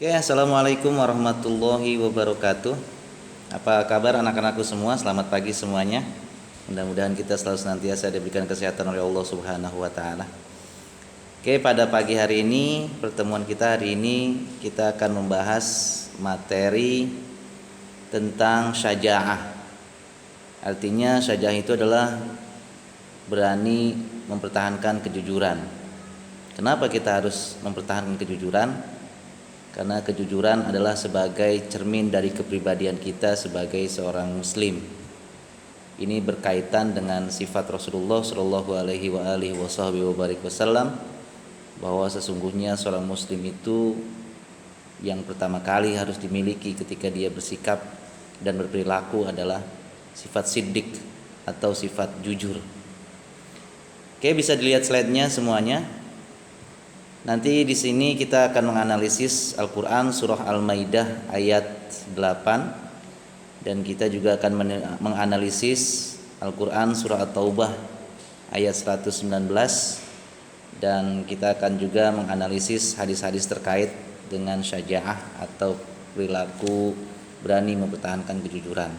Oke, assalamualaikum warahmatullahi wabarakatuh. Apa kabar anak-anakku semua? Selamat pagi semuanya. Mudah-mudahan kita selalu senantiasa diberikan kesehatan oleh Allah Subhanahu wa taala. Oke, pada pagi hari ini, pertemuan kita hari ini kita akan membahas materi tentang syaja'ah. Artinya syaja'ah itu adalah berani mempertahankan kejujuran. Kenapa kita harus mempertahankan kejujuran? Karena kejujuran adalah sebagai cermin dari kepribadian kita sebagai seorang muslim. Ini berkaitan dengan sifat Rasulullah Shallallahu alaihi wasallam bahwa sesungguhnya seorang muslim itu yang pertama kali harus dimiliki ketika dia bersikap dan berperilaku adalah sifat siddiq atau sifat jujur. Oke, bisa dilihat slide-nya semuanya. Nanti di sini kita akan menganalisis Al-Quran surah Al-Maidah ayat 8, dan kita juga akan menganalisis Al-Quran surah At-Taubah ayat 119, dan kita akan juga menganalisis hadis-hadis terkait dengan syaja'ah atau perilaku berani mempertahankan kejujuran.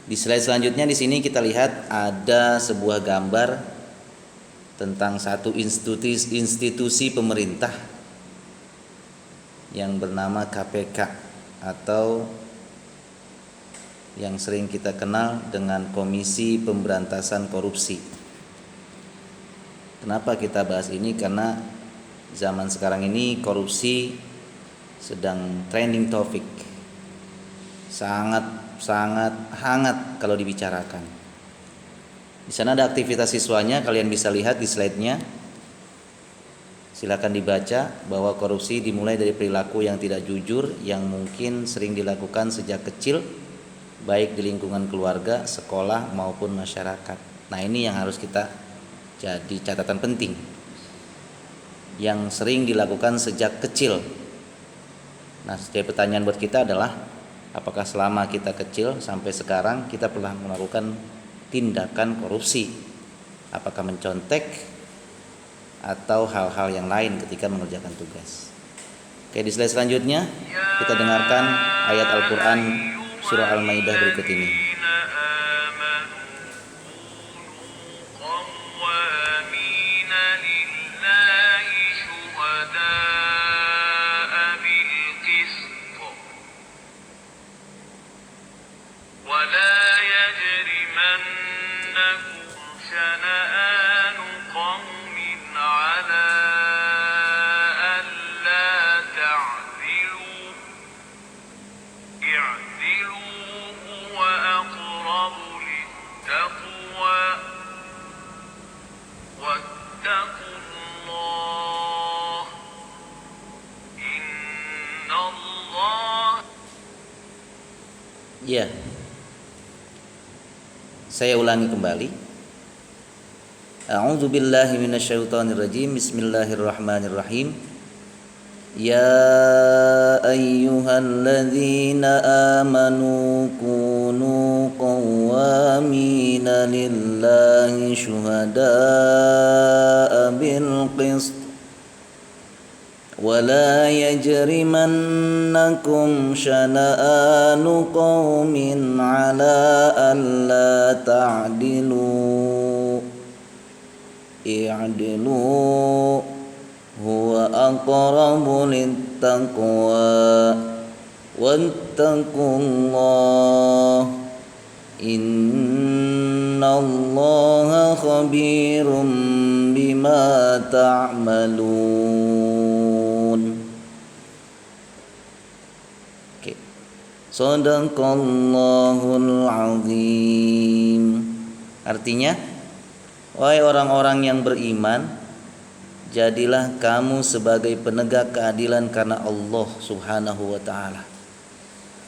Di slide selanjutnya di sini kita lihat ada sebuah gambar tentang satu institusi pemerintah yang bernama KPK atau yang sering kita kenal dengan Komisi Pemberantasan Korupsi. Kenapa kita bahas ini? Karena zaman sekarang ini korupsi sedang trending topik, sangat hangat kalau dibicarakan. Di sana ada aktivitas siswanya, kalian bisa lihat di slide-nya. Silakan dibaca bahwa korupsi dimulai dari perilaku yang tidak jujur yang mungkin sering dilakukan sejak kecil, baik di lingkungan keluarga, sekolah maupun masyarakat. Nah, ini yang harus kita jadi catatan penting. Yang sering dilakukan sejak kecil. Nah, jadi pertanyaan buat kita adalah apakah selama kita kecil sampai sekarang kita pernah melakukan tindakan korupsi, apakah mencontek atau hal-hal yang lain ketika mengerjakan tugas. Oke, di slide selanjutnya kita dengarkan ayat Al-Quran surah Al-Maidah berikut ini. Ya, saya ulangi kembali. A'udzu billahi minasyaitonir rajim. Bismillahirrahmanirrahim. Ya ayyuhalladzina amanu kunu qawwamina lillahi syuhada'a bil qist ولا يجرمنكم شنآن قوم على ألا تعدلوا اعدلوا هو أقرب للتقوى واتقوا الله إن الله خبير بما تعملون. Shadaqallahul azim. Artinya, wahai orang-orang yang beriman, jadilah kamu sebagai penegak keadilan karena Allah Subhanahu wa taala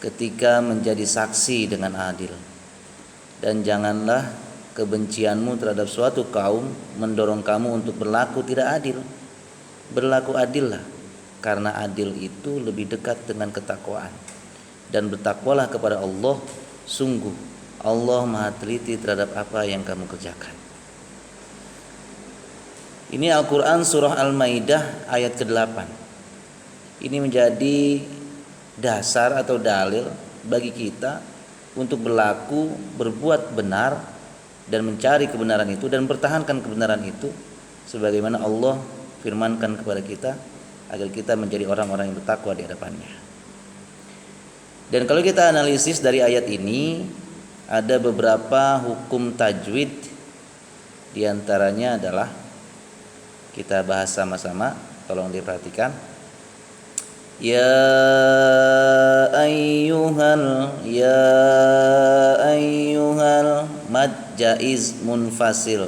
ketika menjadi saksi dengan adil. Dan janganlah kebencianmu terhadap suatu kaum mendorong kamu untuk berlaku tidak adil. Berlaku adillah, karena adil itu lebih dekat dengan ketakwaan. Dan bertakwalah kepada Allah, sungguh Allah Maha teliti terhadap apa yang kamu kerjakan. Ini Al-Quran surah Al-Maidah ayat ke-8. Ini menjadi dasar atau dalil bagi kita untuk berlaku, berbuat benar dan mencari kebenaran itu dan mempertahankan kebenaran itu sebagaimana Allah firmankan kepada kita agar kita menjadi orang-orang yang bertakwa di hadapannya. Dan kalau kita analisis dari ayat ini, ada beberapa hukum tajwid, di antaranya adalah kita bahas sama-sama, tolong diperhatikan. Ya ayyuhal mad jaiz munfasil.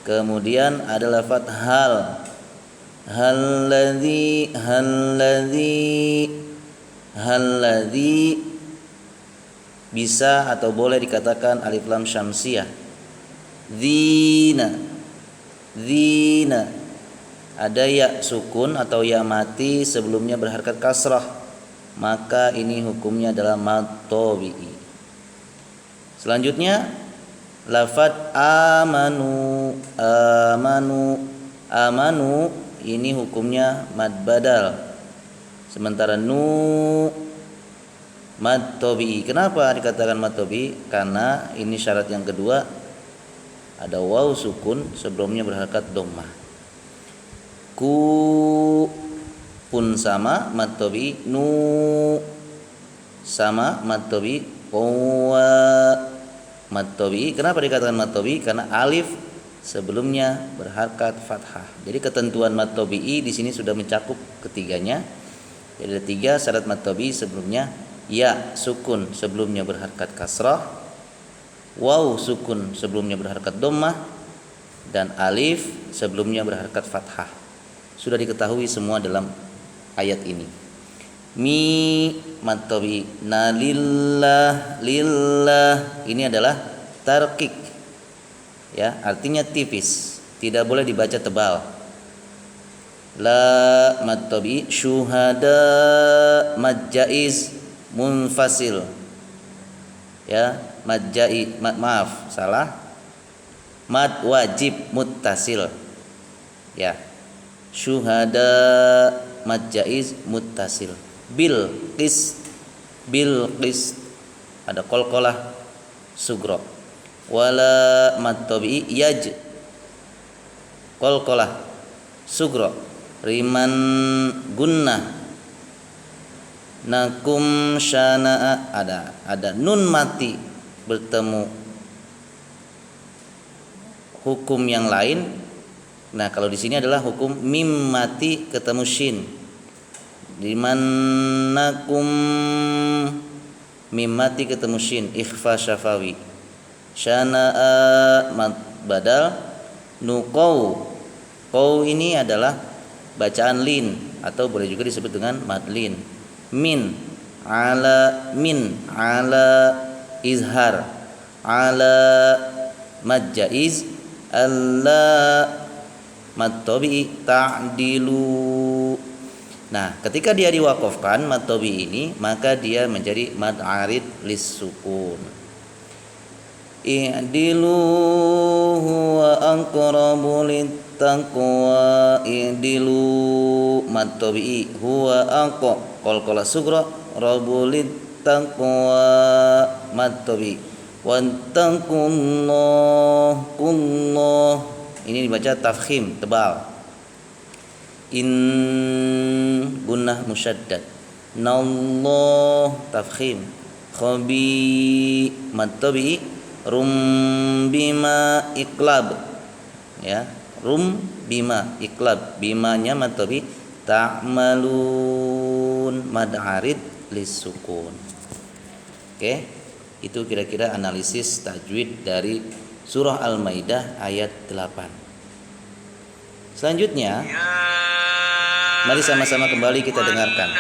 Kemudian ada lafaz halladzi bisa atau boleh dikatakan alif lam syamsiyah. Dzina. Ada ya sukun atau ya mati sebelumnya berharakat kasrah, maka ini hukumnya adalah mad tabi'i. Selanjutnya lafaz amanu ini hukumnya mad badal. Sementara mad tabi'i. Kenapa dikatakan mad tabi'i? Karena ini syarat yang kedua, ada waw sukun sebelumnya berharakat dhammah. Ku pun sama mad tabi'i, nu sama mad tabi'i, wa mad tabi'i. Kenapa dikatakan mad tabi'i? Karena alif sebelumnya berharakat fathah. Jadi ketentuan mad tabi'i di sini sudah mencakup ketiganya. Jadi ada 3 syarat mad tabi'i sebelumnya ya sukun sebelumnya berharakat kasrah, waw sukun sebelumnya berharakat dhammah, dan alif sebelumnya berharakat fathah. Sudah diketahui semua dalam ayat ini. Mi mad tabi'i, na lillah ini adalah tarqiq. Ya, artinya tipis, tidak boleh dibaca tebal. La mad tabi'i, syuhada mad jaiz munfasil. Ya, maaf salah. Mad wajib muttasil. Ya. Syuhada mad jaiz muttasil. Bil qis ada qalqalah sugra. Wala mad tabi'i yaj qalqalah sugra. Riman gunnah. Nakum syana'a ada nun mati bertemu hukum yang lain. Nah, kalau di sini adalah hukum mim mati ketemu shin. Dimannakum mim mati ketemu shin, ikhfa syafawi. Syana'a mad badal, nuqau. Qau ini adalah bacaan lin atau boleh juga disebut dengan mad lin. Min ala izhar, ala mad jaiz, alla mad tabi'i ta'dilu. Nah, ketika dia diwaqafkan mad tabi'i ini, maka dia menjadi mad arid lis sukun. I'dilu huwa aqrabu littaqwa. I'dilu mad tabi'i, huwa qalqalah sughra, rabu littaqwa mad tabi'i. Wattaqullah ini dibaca tafkhim tebal. In gunnah musyaddad. Nallah tafkhim. Khabi mad tabi'i, rum bima iqlab. Ya, rum bima iqlab, bimanya mad tabi'i, ta'malun mad arid lis sukun. Oke, itu kira-kira analisis tajwid dari Surah Al-Maidah ayat 8. Selanjutnya, mari sama-sama kembali kita dengarkan.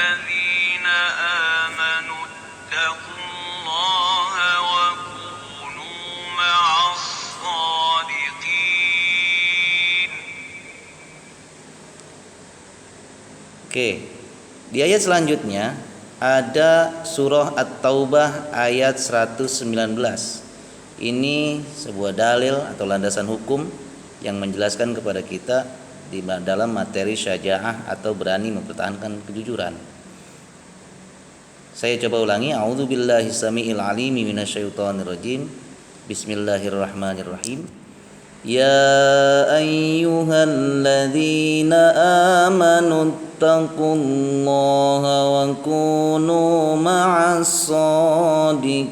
Oke, di ayat selanjutnya ada surah At-Taubah ayat 119. Ini sebuah dalil atau landasan hukum yang menjelaskan kepada kita di dalam materi syaja'ah atau berani mempertahankan kejujuran. Saya coba ulangi. A'udzubillahi samiil alimi minasyaitonir rajim. Bismillahirrahmanirrahim. Ya ayyuhalladzina amanu taqullaha wa kunu ma'as shadiqin.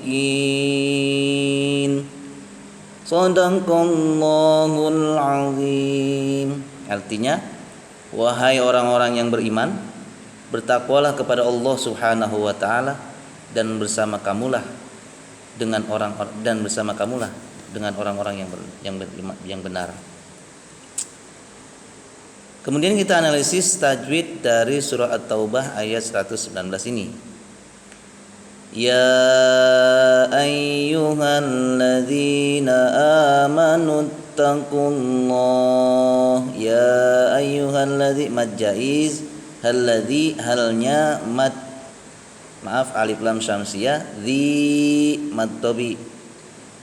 Shadaqallahul azim. Artinya, wahai orang-orang yang beriman, bertakwalah kepada Allah Subhanahu wa taala dan bersama kamulah dengan orang-orang yang benar. Kemudian kita analisis tajwid dari surah At-Taubah ayat 119 ini. Ya ayyuhalladzina amanu taqullah. Ya ayyuhalladzi mad jaiz, halladzi halnya mad, maaf, alif lam syamsiyah, dzi mad tabi,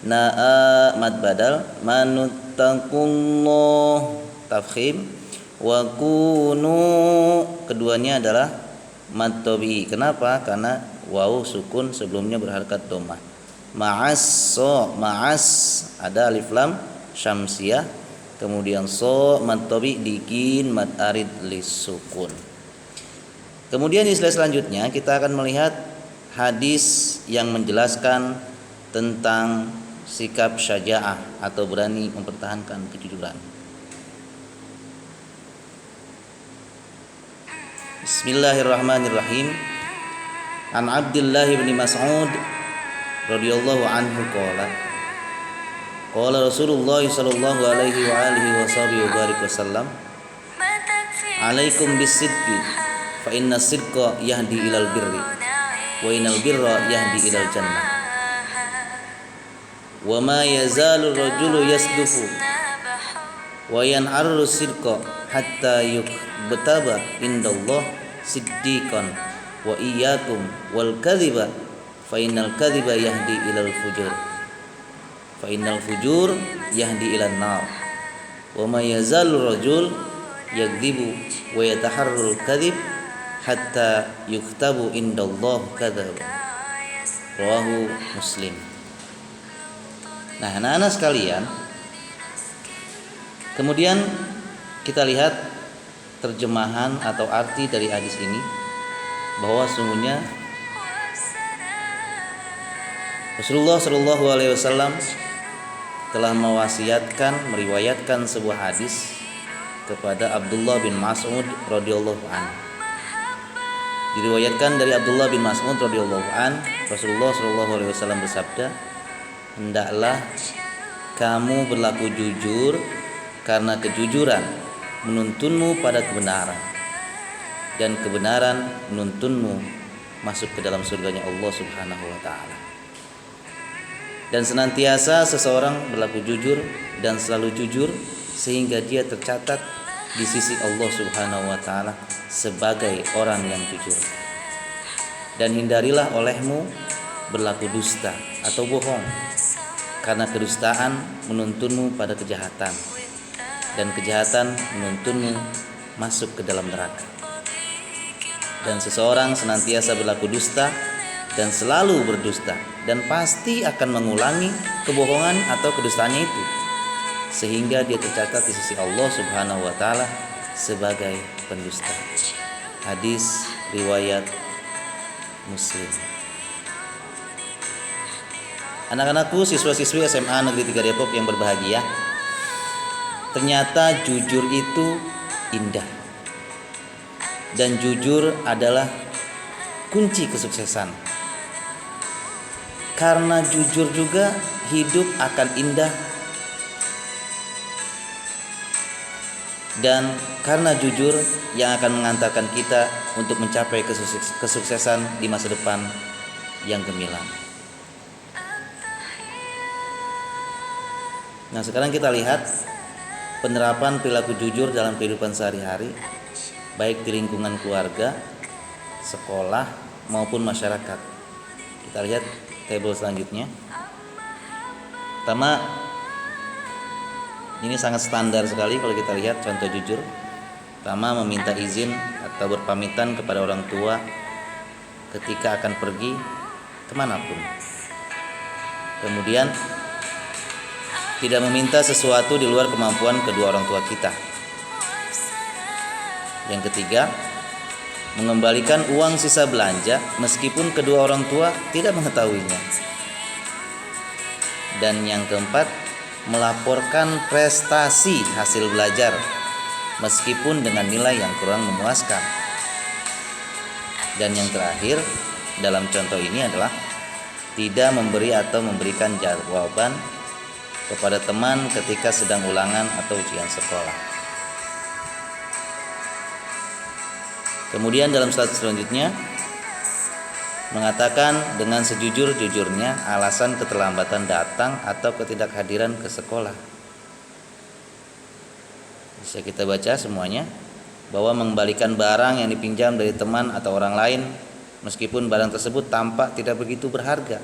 naa mad badal, manuttaqullah tafkhim, wa kunu keduanya adalah mad tabi. Kenapa? Karena waw sukun sebelumnya berharakat dhammah. Ma'as ada alif lam syamsiyah, kemudian mad tabi dikin mad arid lis sukun. Kemudian di slide selanjutnya kita akan melihat hadis yang menjelaskan tentang sikap syaja'ah atau berani mempertahankan kejujuran. Bismillahirrahmanirrahim. An Abdullah bin Mas'ud radhiyallahu anhu qala Rasulullah sallallahu alaihi wa alihi wasallam, alaikum bis-sidqi fa inna sidqa yahdi ilal birri wa innal birra yahdi ilal jannah wa ma yazalu rajulu yasdufu wa yan'arru sidqa hatta yuktaba indallah siddiqan wa iyyakum wal kadhiba fa innal kadhiba yahdi ilal fujur fa innal fujur yahdi ilan nar wa ma yazalu rajul yakdzibu wa yataharrul kadhib hatta yuktabu indallah kadzaba. Rawahu Muslim. Nah, anak-anak sekalian, kemudian kita lihat terjemahan atau arti dari hadis ini, bahwa sungguhnya Rasulullah Shallallahu Alaihi Wasallam telah meriwayatkan sebuah hadis kepada Abdullah bin Mas'ud radhiyallahu anhu. Diriwayatkan dari Abdullah bin Mas'ud radhiyallahu an, Rasulullah sallallahu alaihi wasallam bersabda, hendaklah kamu berlaku jujur karena kejujuran menuntunmu pada kebenaran dan kebenaran menuntunmu masuk ke dalam surganya Allah Subhanahu wa taala. Dan senantiasa seseorang berlaku jujur dan selalu jujur sehingga dia tercatat di sisi Allah Subhanahu wa taala sebagai orang yang jujur. Dan hindarilah olehmu berlaku dusta atau bohong, karena kedustaan menuntunmu pada kejahatan dan kejahatan menuntunmu masuk ke dalam neraka. Dan seseorang senantiasa berlaku dusta dan selalu berdusta dan pasti akan mengulangi kebohongan atau kedustaannya itu sehingga dia tercatat di sisi Allah Subhanahu wa taala sebagai pendusta. Hadis riwayat Muslim. Anak-anakku, siswa-siswi SMA Negeri 3 Depok yang berbahagia, ternyata jujur itu indah. Dan jujur adalah kunci kesuksesan. Karena jujur juga hidup akan indah. Dan karena jujur yang akan mengantarkan kita untuk mencapai kesuksesan di masa depan yang gemilang. Nah, sekarang kita lihat penerapan perilaku jujur dalam kehidupan sehari-hari, baik di lingkungan keluarga, sekolah maupun masyarakat. Kita lihat tabel selanjutnya. Pertama, ini sangat standar sekali kalau kita lihat contoh jujur. Pertama, meminta izin atau berpamitan kepada orang tua ketika akan pergi kemanapun. Kemudian, tidak meminta sesuatu di luar kemampuan kedua orang tua kita. Yang ketiga, mengembalikan uang sisa belanja meskipun kedua orang tua tidak mengetahuinya. Dan yang keempat, melaporkan prestasi hasil belajar meskipun dengan nilai yang kurang memuaskan. Dan yang terakhir dalam contoh ini adalah tidak memberi atau memberikan jawaban kepada teman ketika sedang ulangan atau ujian sekolah. Kemudian dalam slide selanjutnya mengatakan dengan sejujur-jujurnya alasan keterlambatan datang atau ketidakhadiran ke sekolah. Bisa kita baca semuanya bahwa mengembalikan barang yang dipinjam dari teman atau orang lain meskipun barang tersebut tampak tidak begitu berharga.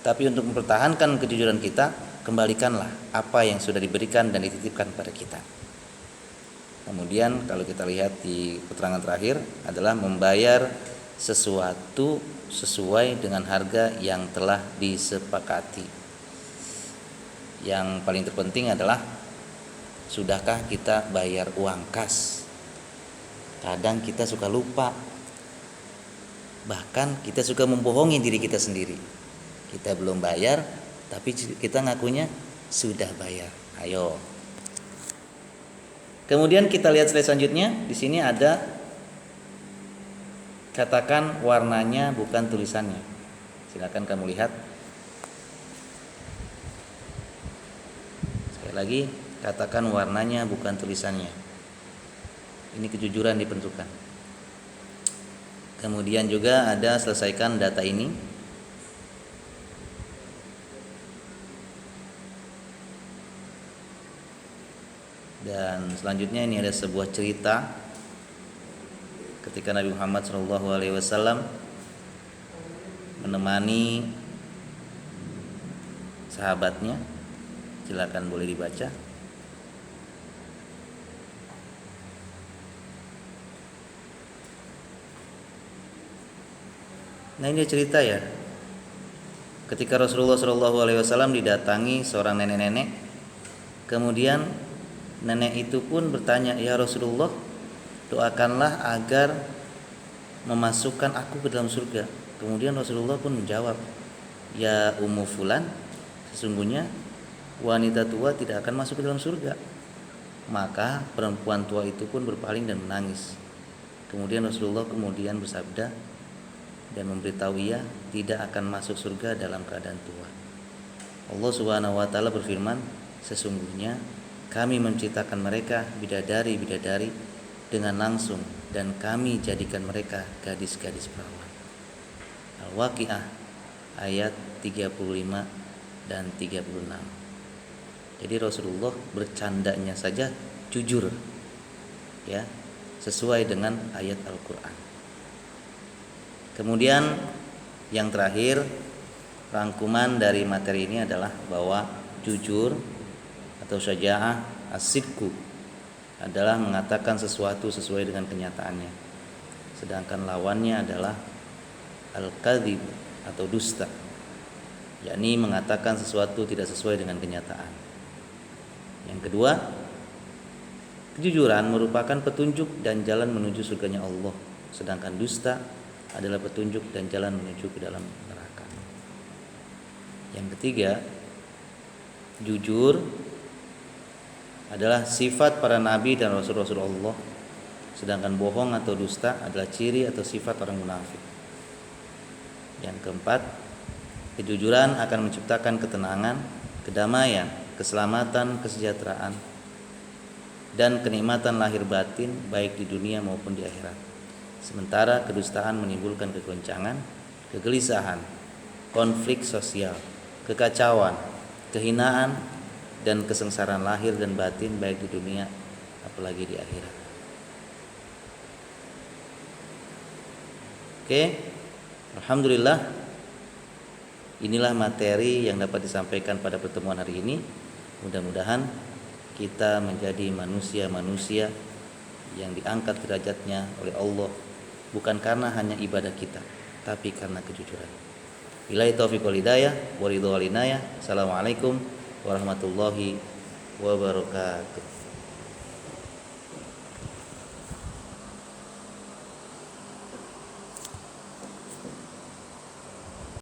Tapi untuk mempertahankan kejujuran kita, kembalikanlah apa yang sudah diberikan dan dititipkan pada kita. Kemudian kalau kita lihat di keterangan terakhir adalah membayar sesuatu sesuai dengan harga yang telah disepakati. Yang paling terpenting adalah sudahkah kita bayar uang kas? Kadang kita suka lupa. Bahkan kita suka membohongi diri kita sendiri. Kita belum bayar, tapi kita ngakunya sudah bayar. Ayo. Kemudian kita lihat slide selanjutnya. Di sini ada katakan warnanya bukan tulisannya. Silakan kamu lihat. Sekali lagi, katakan warnanya bukan tulisannya. Ini kejujuran diperuntukkan. Kemudian juga ada selesaikan data ini. Dan selanjutnya ini ada sebuah cerita ketika Nabi Muhammad SAW menemani sahabatnya. Silakan boleh dibaca. Nah, ini cerita ya. Ketika Rasulullah SAW didatangi seorang nenek-nenek, kemudian nenek itu pun bertanya, "Ya Rasulullah, doakanlah agar memasukkan aku ke dalam surga." Kemudian Rasulullah pun menjawab, "Ya Ummu Fulan, sesungguhnya wanita tua tidak akan masuk ke dalam surga." Maka perempuan tua itu pun berpaling dan menangis. Kemudian Rasulullah kemudian bersabda dan memberitahu ia tidak akan masuk surga dalam keadaan tua. Allah Subhanahu wa taala berfirman, "Sesungguhnya kami menciptakan mereka bidadari-bidadari dengan langsung dan kami jadikan mereka gadis-gadis perawan." Al-Waqiah ayat 35 dan 36. Jadi Rasulullah bercandanya saja jujur, ya, sesuai dengan ayat Al-Quran. Kemudian yang terakhir, rangkuman dari materi ini adalah bahwa jujur atau syaja'ah as-sidqu adalah mengatakan sesuatu sesuai dengan kenyataannya. Sedangkan lawannya adalah al-kadzib atau dusta, yakni mengatakan sesuatu tidak sesuai dengan kenyataan. Yang kedua, kejujuran merupakan petunjuk dan jalan menuju surganya Allah, sedangkan dusta adalah petunjuk dan jalan menuju ke dalam neraka. Yang ketiga, jujur adalah sifat para nabi dan rasul-rasul Allah, sedangkan bohong atau dusta adalah ciri atau sifat orang munafik. Yang keempat, kejujuran akan menciptakan ketenangan, kedamaian, keselamatan, kesejahteraan, dan kenikmatan lahir batin baik di dunia maupun di akhirat. Sementara kedustaan menimbulkan kegoncangan, kegelisahan, konflik sosial, kekacauan, kehinaan, dan kesengsaraan lahir dan batin baik di dunia apalagi di akhirat. Oke, alhamdulillah, inilah materi yang dapat disampaikan pada pertemuan hari ini. Mudah-mudahan kita menjadi manusia-manusia yang diangkat derajatnya oleh Allah bukan karena hanya ibadah kita, tapi karena kejujuran. Billahi taufiq wal hidayah wa ridho wal inayah. Assalamualaikum warahmatullahi wabarakatuh.